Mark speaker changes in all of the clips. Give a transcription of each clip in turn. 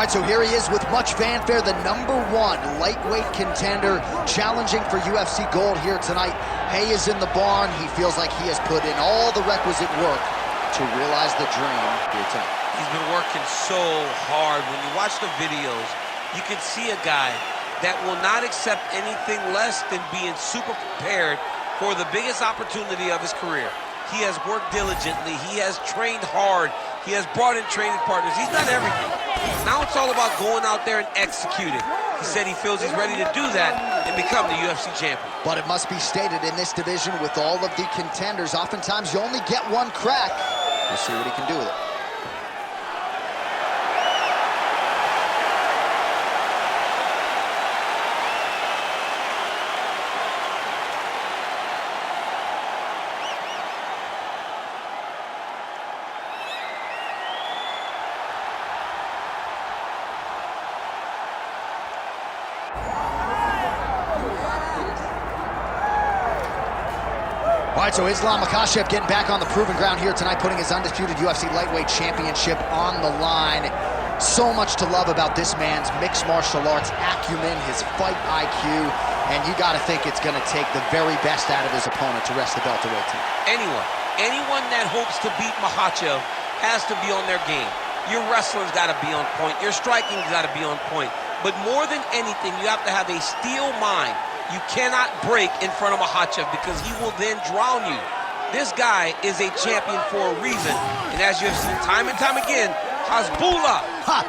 Speaker 1: right, so here he is with much fanfare, the #1 lightweight contender, challenging for UFC gold here tonight. Hay is in the barn. He feels like he has put in all the requisite work to realize the dream here tonight.
Speaker 2: He's been working so hard. When you watch the videos, you can see a guy that will not accept anything less than being super prepared for the biggest opportunity of his career. He has worked diligently. He has trained hard. He has brought in training partners. He's done everything. Now it's all about going out there and executing. He said he feels he's ready to do that and become the UFC champion.
Speaker 1: But it must be stated, in this division with all of the contenders, oftentimes you only get one crack. We'll see what he can do with it. All right, so Ilia Makhachev getting back on the proven ground here tonight, putting his undisputed UFC lightweight championship on the line. So much to love about this man's mixed martial arts acumen, his fight IQ, and you got to think it's going to take the very best out of his opponent to wrest the belt away to him.
Speaker 2: Anyone that hopes to beat Makhachev has to be on their game. Your wrestling's got to be on point. Your striking's got to be on point. But more than anything, you have to have a steel mind. You cannot break in front of Makhachev because he will then drown you. This guy is a champion for a reason. And as you have seen time and time again, Hasbullah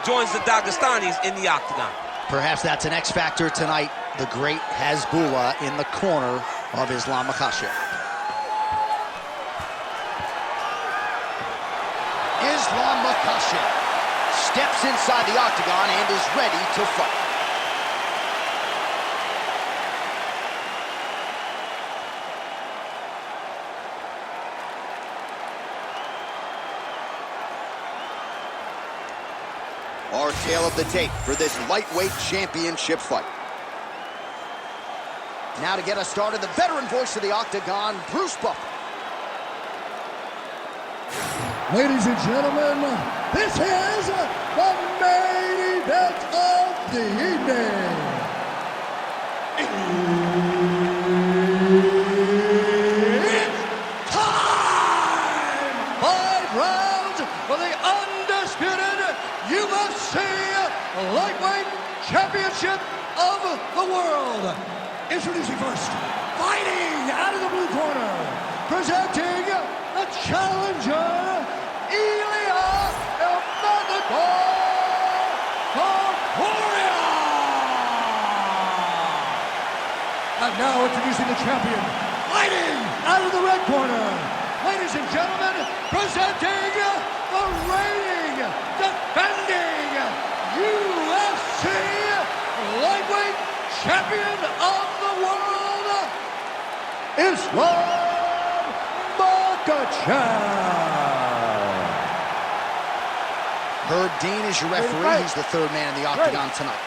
Speaker 2: joins the Dagestanis in the octagon.
Speaker 1: Perhaps that's an X factor tonight. The great Hasbullah in the corner of Ilia Makhachev. Ilia Makhachev steps inside the octagon and is ready to fight. Our tale of the tape for this lightweight championship fight. Now to get us started, the veteran voice of the octagon, Bruce Buffer.
Speaker 3: Ladies and gentlemen, this is the main event of the evening. It's time! 5 rounds for the undisputed UFC Lightweight Championship of the world. Introducing first, fighting out of the blue corner, presenting the challenger, Ilia Topuria. And now introducing the champion, fighting out of the red corner, ladies and gentlemen, presenting the reigning, defending UFC Lightweight Champion of the world, Ilia Makhachev.
Speaker 1: Herb Dean is your referee. He's the third man in the octagon tonight.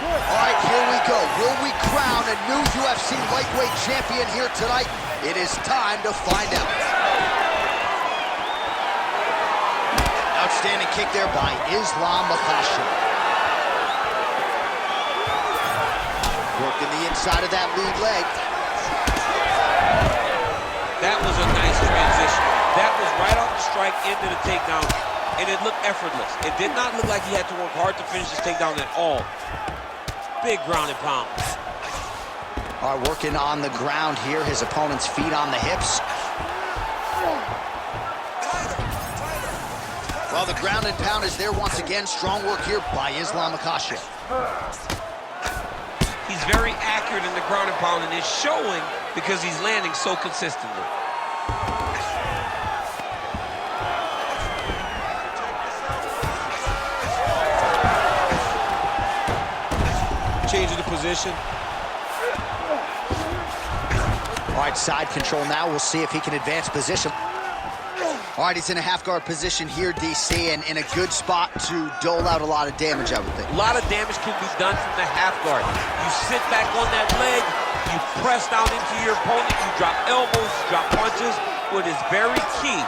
Speaker 1: All right, here we go. Will we crown a new UFC lightweight champion here tonight? It is time to find out. Outstanding kick there by Ilia Makhachev. Working the inside of that lead leg.
Speaker 2: That was a nice transition. That was right off the strike into the takedown, and it looked effortless. It did not look like he had to work hard to finish this takedown at all. Big ground and pound.
Speaker 1: All right, working on the ground here. His opponent's feet on the hips. Well, the ground and pound is there once again. Strong work here by Ilia Makhachev.
Speaker 2: He's very accurate in the ground and pound, and it's showing because he's landing so consistently. Changing the position.
Speaker 1: All right, side control now. We'll see if he can advance position. All right, he's in a half-guard position here, DC, and in a good spot to dole out a lot of damage, I would think.
Speaker 2: A lot of damage can be done from the half-guard. You sit back on that leg, you press down into your opponent, you drop elbows, you drop punches. What is very key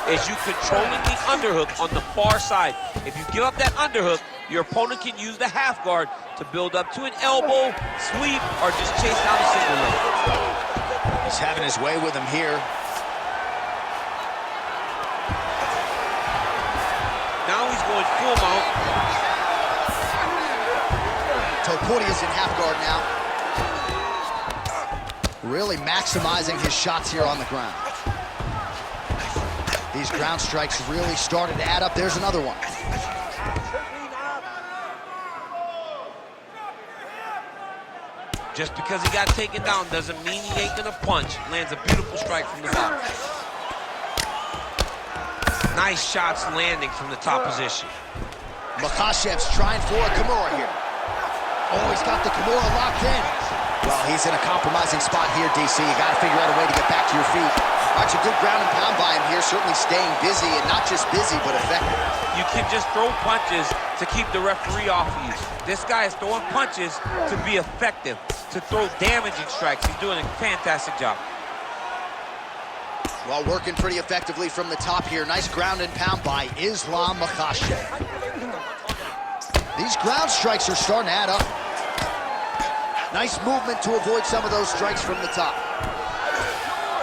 Speaker 2: is you controlling the underhook on the far side. If you give up that underhook, your opponent can use the half guard to build up to an elbow, sweep, or just chase down a single leg.
Speaker 1: He's having his way with him here.
Speaker 2: Now he's going full mount.
Speaker 1: Topuria's in half guard now. Really maximizing his shots here on the ground. These ground strikes really started to add up. There's another one.
Speaker 2: Just because he got taken down doesn't mean he ain't gonna punch. Lands a beautiful strike from the bottom. Nice shots landing from the top position.
Speaker 1: Makhachev's trying for a Kimura here. Oh, he's got the Kimura locked in. Well, he's in a compromising spot here, DC. You got to figure out a way to get back to your feet. All right, it's a good ground and pound by him here, certainly staying busy, and not just busy, but effective.
Speaker 2: You can just throw punches to keep the referee off of you. This guy is throwing punches to be effective, to throw damaging strikes. He's doing a fantastic job.
Speaker 1: Well, working pretty effectively from the top here. Nice ground and pound by Islam Makhachev. These ground strikes are starting to add up. Nice movement to avoid some of those strikes from the top.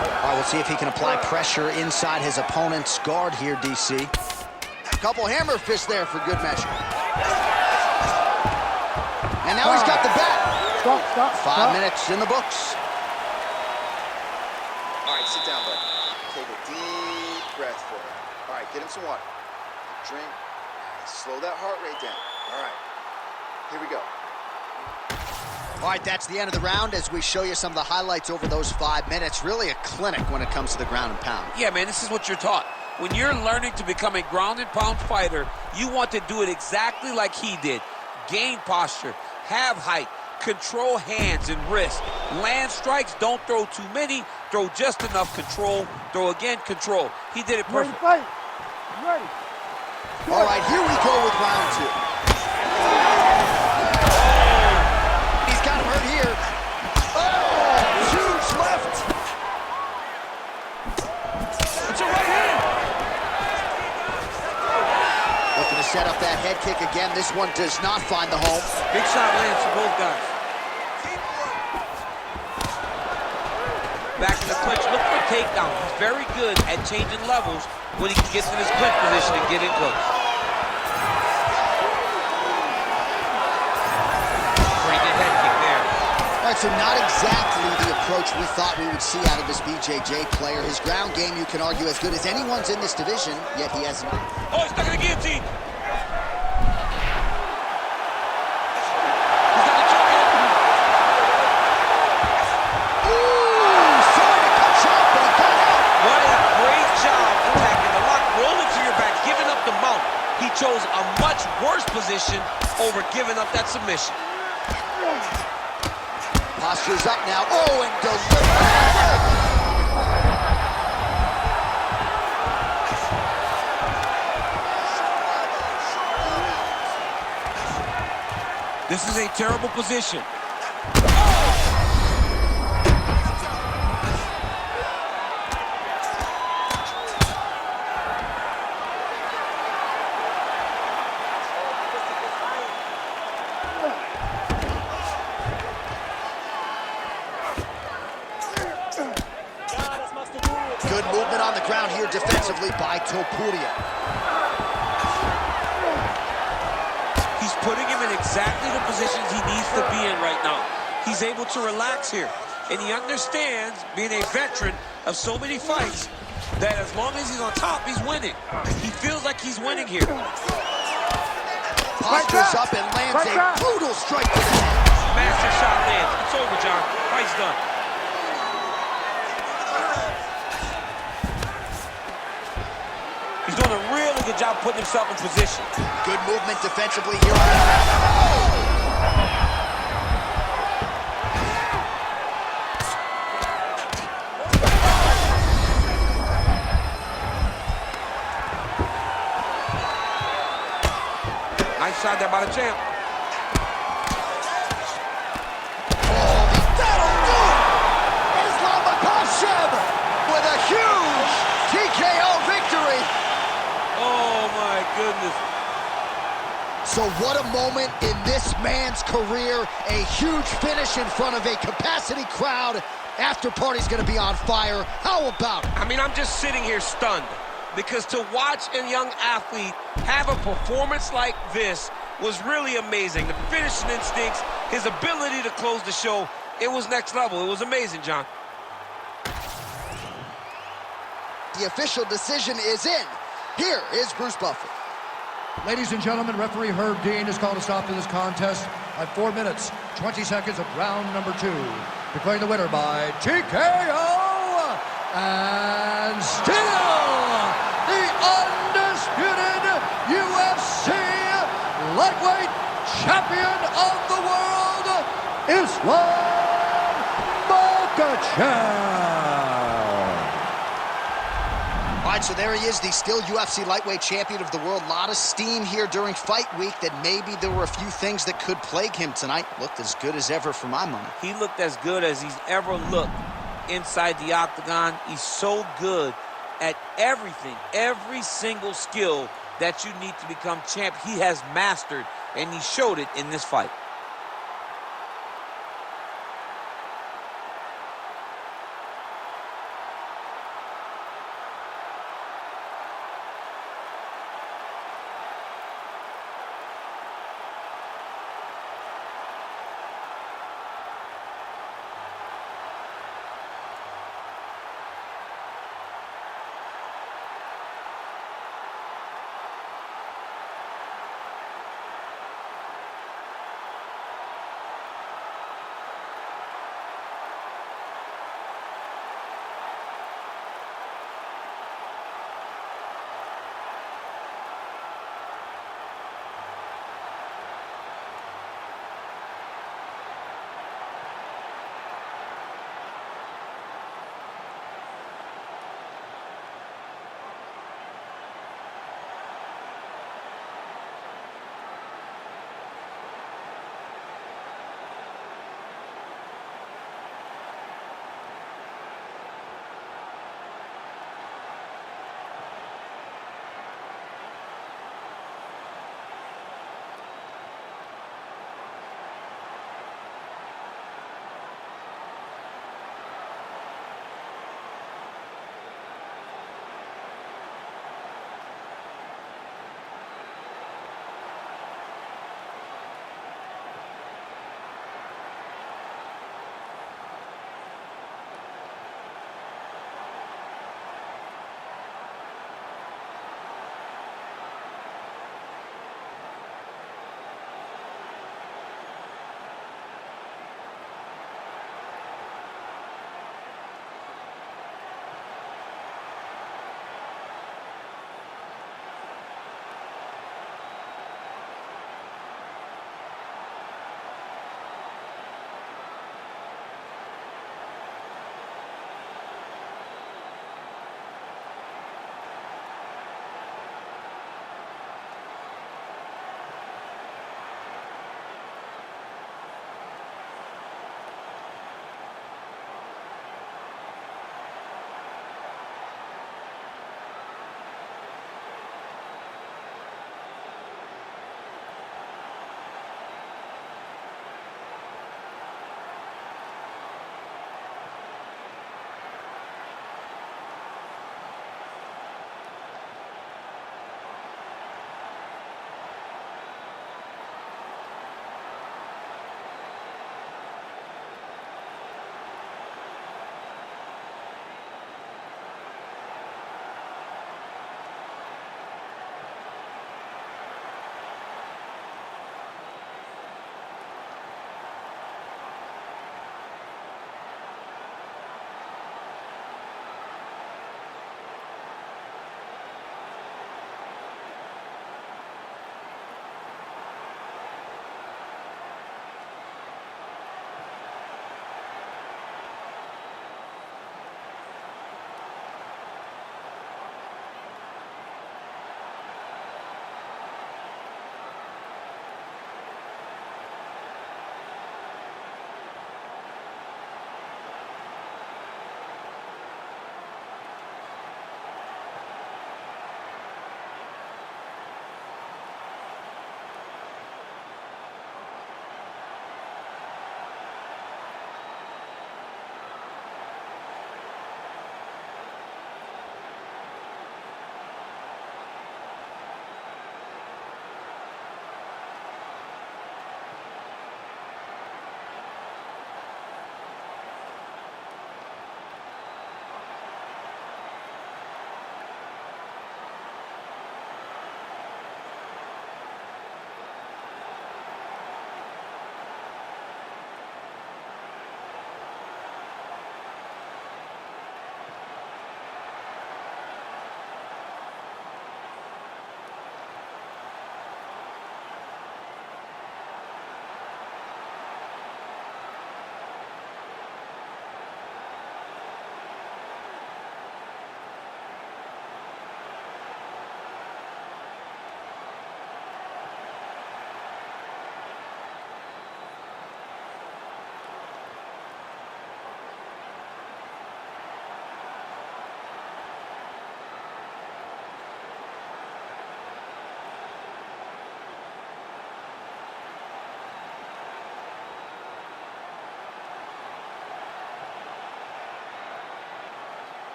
Speaker 1: All right, we'll see if he can apply pressure inside his opponent's guard here, DC. Couple hammer fists there for good measure. And now he's got the bat.
Speaker 3: Stop.
Speaker 1: 5 minutes in the books.
Speaker 4: All right, sit down, bud. Take a deep breath for it. All right, get him some water. Drink. Slow that heart rate down. All right, here we go.
Speaker 1: All right, that's the end of the round as we show you some of the highlights over those 5 minutes. Really a clinic when it comes to the ground and pound.
Speaker 2: Yeah, man, this is what you're taught. When you're learning to become a ground and pound fighter, you want to do it exactly like he did. Gain posture, have height, control hands and wrists. Land strikes, don't throw too many, throw just enough control, throw again, control. He did it perfect.
Speaker 3: Ready, fight. Ready.
Speaker 1: All right, here we go with round 2. He's got him hurt here. Oh, huge left.
Speaker 3: It's a right hand.
Speaker 1: Looking to set up that head kick again. This one does not find the home.
Speaker 2: Big shot lands for both guys. Back in the clinch, look for a takedown. He's very good at changing levels when he gets in his clinch position and get in close. Pretty good head kick there.
Speaker 1: All right, so not exactly the approach we thought we would see out of this BJJ player. His ground game, you can argue, as good as anyone's in this division, yet he hasn't.
Speaker 2: Oh, he's stuck in the guillotine. He chose a much worse position over giving up that submission.
Speaker 1: Posture's up now. Oh, and delivered.
Speaker 2: This is a terrible position.
Speaker 1: Good movement on the ground here defensively by Topuria.
Speaker 2: He's putting him in exactly the positions he needs to be in right now. He's able to relax here. And he understands, being a veteran of so many fights, that as long as he's on top, he's winning. He feels like he's winning here.
Speaker 1: Posture's up and lands a brutal strike to the head.
Speaker 2: Massive shot lands. It's over, John. Fight's done. He's doing a really good job putting himself in position.
Speaker 1: Good movement defensively here on the ground.
Speaker 2: Nice shot there by the champ.
Speaker 1: That'll do it! Islam Makhachev with a huge TKO victory. So what a moment in this man's career. A huge finish in front of a capacity crowd. After party's gonna be on fire. How about it?
Speaker 2: I mean, I'm just sitting here stunned, because to watch a young athlete have a performance like this was really amazing. The finishing instincts, his ability to close the show, it was next level. It was amazing, John.
Speaker 1: The official decision is in. Here is Bruce Buffer.
Speaker 3: Ladies and gentlemen, referee Herb Dean has called a stop to this contest at 4 minutes, 20 seconds of round number 2. Declaring the winner by TKO and still the undisputed UFC lightweight champion of the world, Islam Makhachev.
Speaker 1: All right, so there he is, the still UFC lightweight champion of the world. A lot of steam here during fight week that maybe there were a few things that could plague him tonight. Looked as good as ever for my money.
Speaker 2: He looked as good as he's ever looked inside the octagon. He's so good at everything, every single skill that you need to become champ. He has mastered, and he showed it in this fight.